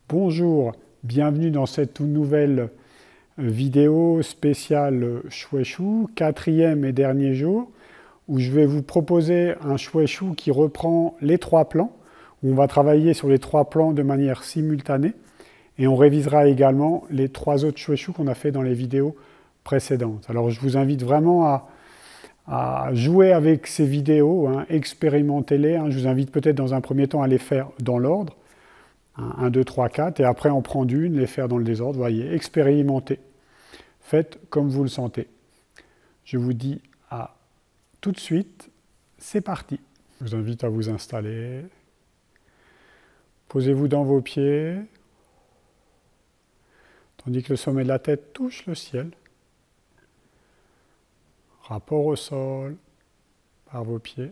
Bonjour, bienvenue dans cette nouvelle vidéo spéciale Shueishu, 4e et dernier jour, où je vais vous proposer un Shueishu qui reprend les 3 plans, où on va travailler sur les 3 plans de manière simultanée, et on révisera également les 3 autres Shueishu qu'on a fait dans les vidéos précédentes. Alors je vous invite vraiment à jouer avec ces vidéos, expérimentez-les. Je vous invite peut-être dans un premier temps à les faire dans l'ordre. 1, 2, 3, 4, et après on prend d'une, les faire dans le désordre, voyez, expérimentez. Faites comme vous le sentez. Je vous dis à tout de suite, c'est parti. Je vous invite à vous installer. Posez-vous dans vos pieds, tandis que le sommet de la tête touche le ciel. Rapport au sol par vos pieds.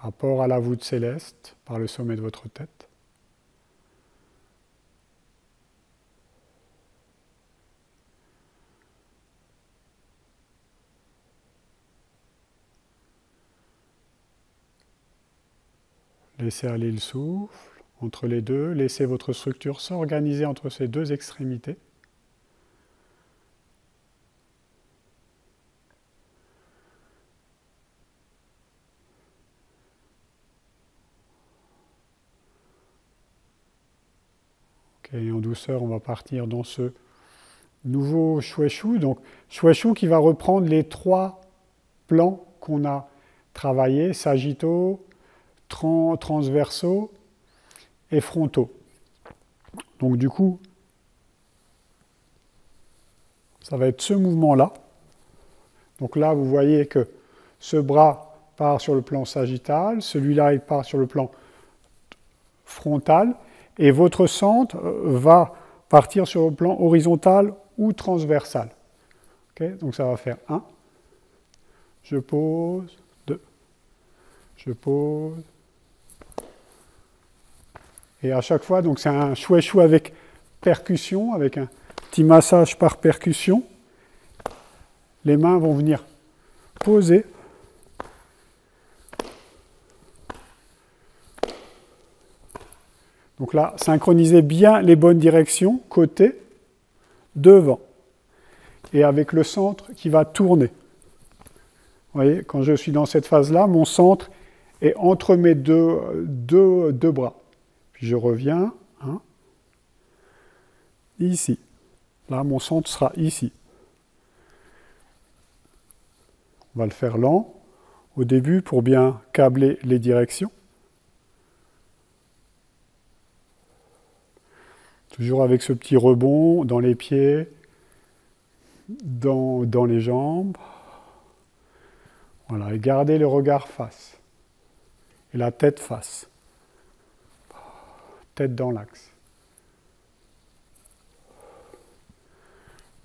Rapport à la voûte céleste par le sommet de votre tête. Laissez aller le souffle entre les deux. Laissez votre structure s'organiser entre ces deux extrémités. Ok, et en douceur, on va partir dans ce nouveau Shueishu. Donc, Shueishu qui va reprendre les 3 plans qu'on a travaillés, sagittaux, transversaux et frontaux. Donc du coup, ça va être ce mouvement-là. Donc là, vous voyez que ce bras part sur le plan sagittal, celui-là, il part sur le plan frontal, et votre centre va partir sur le plan horizontal ou transversal. Okay, donc ça va faire 1, je pose, 2, je pose. Et à chaque fois, donc c'est un Shueishu avec percussion, avec un petit massage par percussion. Les mains vont venir poser. Donc là, synchronisez bien les bonnes directions, côté, devant. Et avec le centre qui va tourner. Vous voyez, quand je suis dans cette phase-là, mon centre est entre mes deux bras. Puis je reviens, ici. Là, mon centre sera ici. On va le faire lent, au début, pour bien câbler les directions. Toujours avec ce petit rebond dans les pieds, dans les jambes. Voilà, et gardez le regard face. Et la tête face. Tête dans l'axe.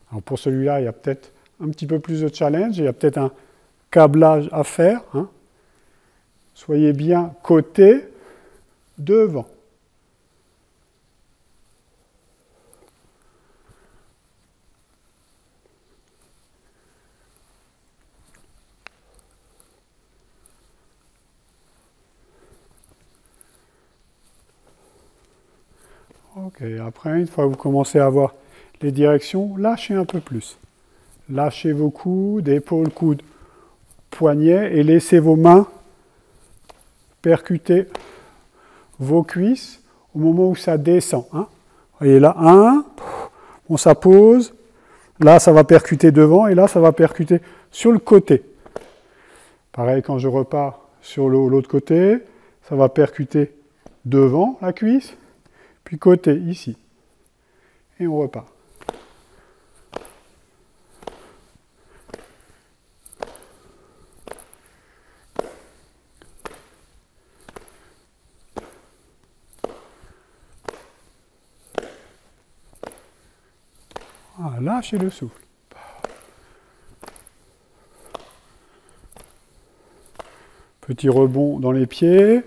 Alors pour celui-là, il y a peut-être un petit peu plus de challenge, il y a peut-être un câblage à faire. Soyez bien côté, devant. Ok, après, une fois que vous commencez à voir les directions, lâchez un peu plus. Lâchez vos coudes, épaules, coudes, poignets, et laissez vos mains percuter vos cuisses au moment où ça descend. Vous voyez là, 1, on ça pose, là ça va percuter devant, et là ça va percuter sur le côté. Pareil, quand je repars sur l'autre côté, ça va percuter devant la cuisse, puis côté, ici. Et on repart. Lâchez le souffle. Petit rebond dans les pieds,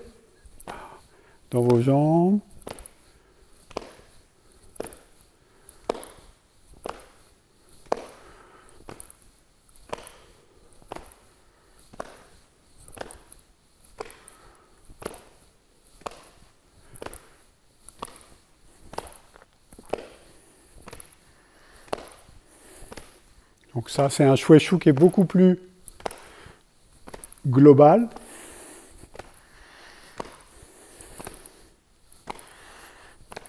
dans vos jambes. Donc ça, c'est un shueishu qui est beaucoup plus global.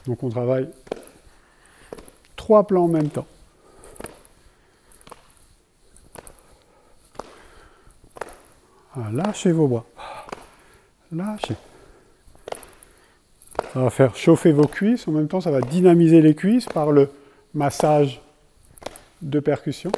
Donc on travaille 3 plans en même temps. Lâchez vos bras. Lâchez. Ça va faire chauffer vos cuisses. En même temps, ça va dynamiser les cuisses par le massage de percussion.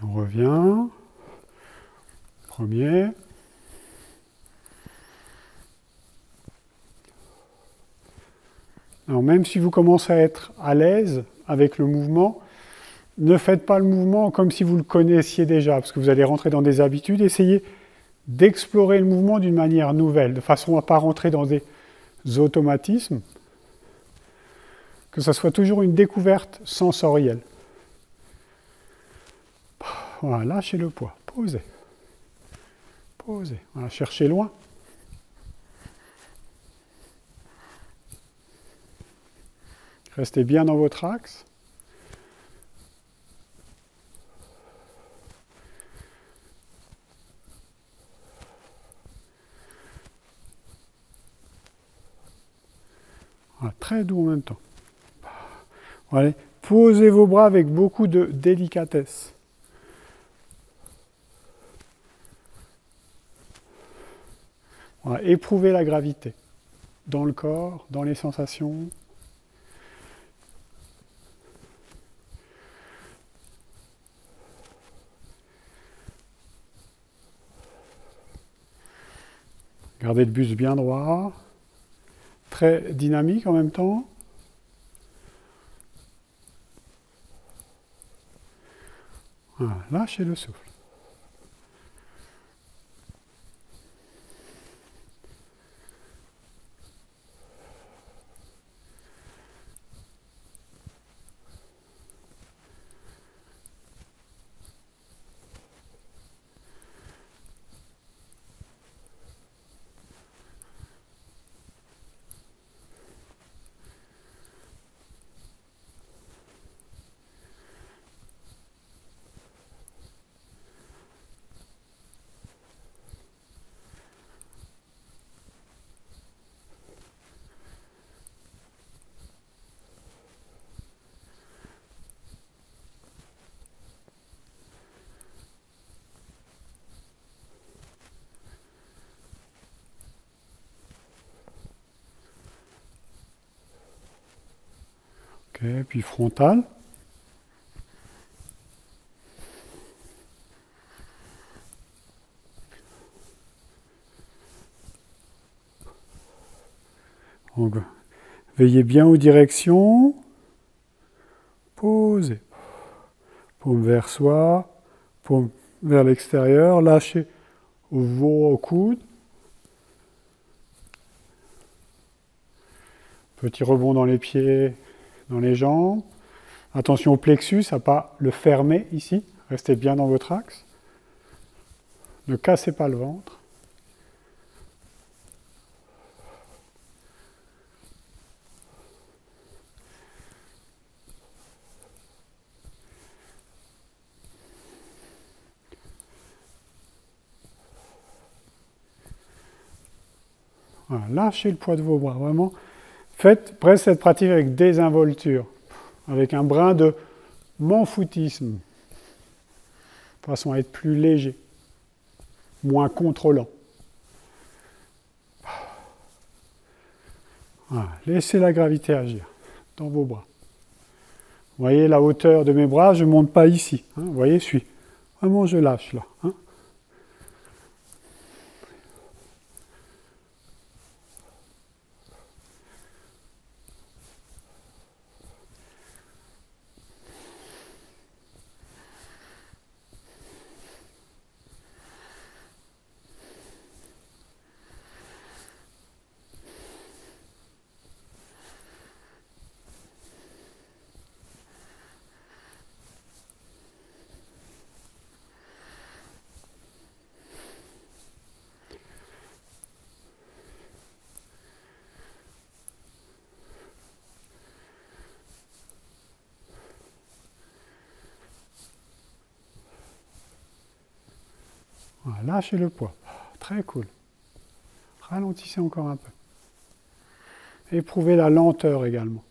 On revient. Premier. Alors même si vous commencez à être à l'aise avec le mouvement, ne faites pas le mouvement comme si vous le connaissiez déjà, parce que vous allez rentrer dans des habitudes. Essayez d'explorer le mouvement d'une manière nouvelle, de façon à ne pas rentrer dans des automatismes, que ça soit toujours une découverte sensorielle. Voilà, lâchez le poids, posez. Posez, voilà, cherchez loin. Restez bien dans votre axe. Voilà, très doux en même temps. Allez, posez vos bras avec beaucoup de délicatesse. Voilà, éprouvez la gravité dans le corps, dans les sensations. Gardez le buste bien droit, très dynamique en même temps. Voilà, lâchez le souffle. Okay, puis frontal. Donc, veillez bien aux directions. Posez. Paume vers soi, paume vers l'extérieur. Lâchez vos coudes. Petit rebond dans les pieds, dans les jambes. Attention au plexus, à ne pas le fermer ici. Restez bien dans votre axe. Ne cassez pas le ventre. Voilà, lâchez le poids de vos bras, vraiment. Faites presque cette pratique avec désinvolture, avec un brin de m'en-foutisme, de façon à être plus léger, moins contrôlant. Voilà, laissez la gravité agir dans vos bras. Vous voyez la hauteur de mes bras, je ne monte pas ici. Hein, vous voyez, vraiment je lâche là. Hein. Voilà, lâchez le poids. Très cool. Ralentissez encore un peu. Éprouvez la lenteur également.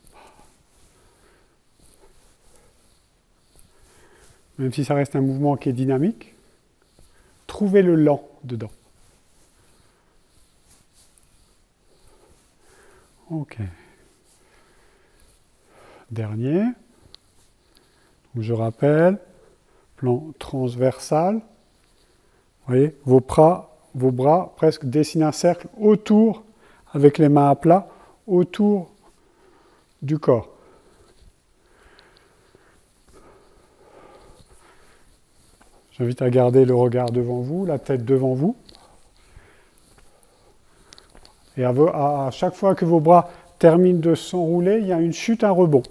Même si ça reste un mouvement qui est dynamique, trouvez le lent dedans. Ok. Dernier. Donc je rappelle, plan transversal. Vous voyez, vos bras presque dessinent un cercle autour, avec les mains à plat, autour du corps. J'invite à garder le regard devant vous, la tête devant vous. Et à chaque fois que vos bras terminent de s'enrouler, il y a une chute, un rebond.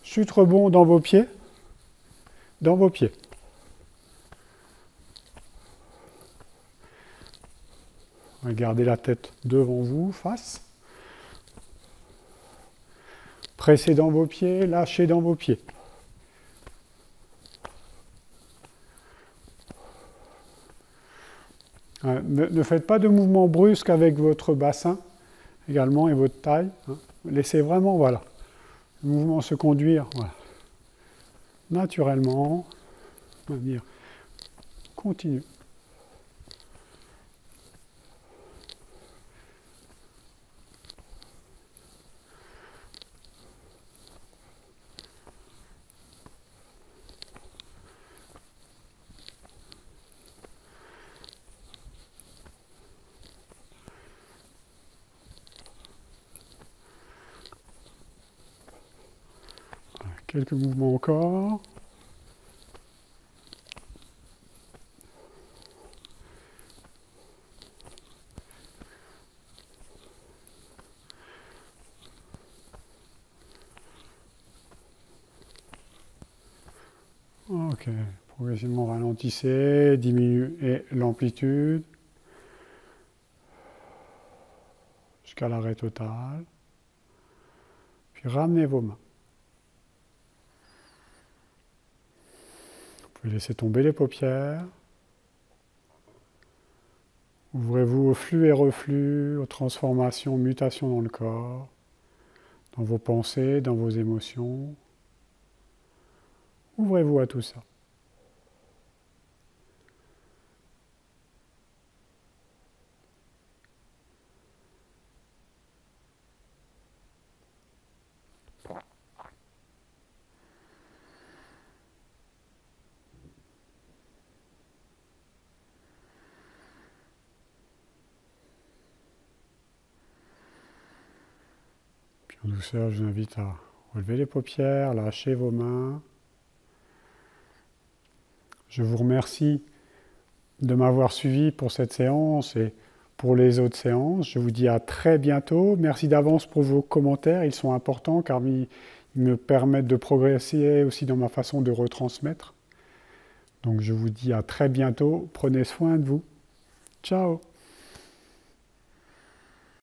Chute, rebond dans vos pieds. Dans vos pieds. Gardez la tête devant vous, face. Pressez dans vos pieds, lâchez dans vos pieds. Ne faites pas de mouvements brusques avec votre bassin également et votre taille. Laissez vraiment, voilà, le mouvement se conduire voilà, naturellement, de manière continue. Quelques mouvements encore. Ok, progressivement ralentissez, diminuez l'amplitude jusqu'à l'arrêt total. Puis ramenez vos mains. Vous pouvez laisser tomber les paupières. Ouvrez-vous au flux et reflux, aux transformations, mutations dans le corps, dans vos pensées, dans vos émotions. Ouvrez-vous à tout ça. Puis en douceur, je vous invite à relever les paupières, lâcher vos mains. Je vous remercie de m'avoir suivi pour cette séance et pour les autres séances. Je vous dis à très bientôt. Merci d'avance pour vos commentaires. Ils sont importants car ils me permettent de progresser aussi dans ma façon de retransmettre. Donc je vous dis à très bientôt. Prenez soin de vous. Ciao!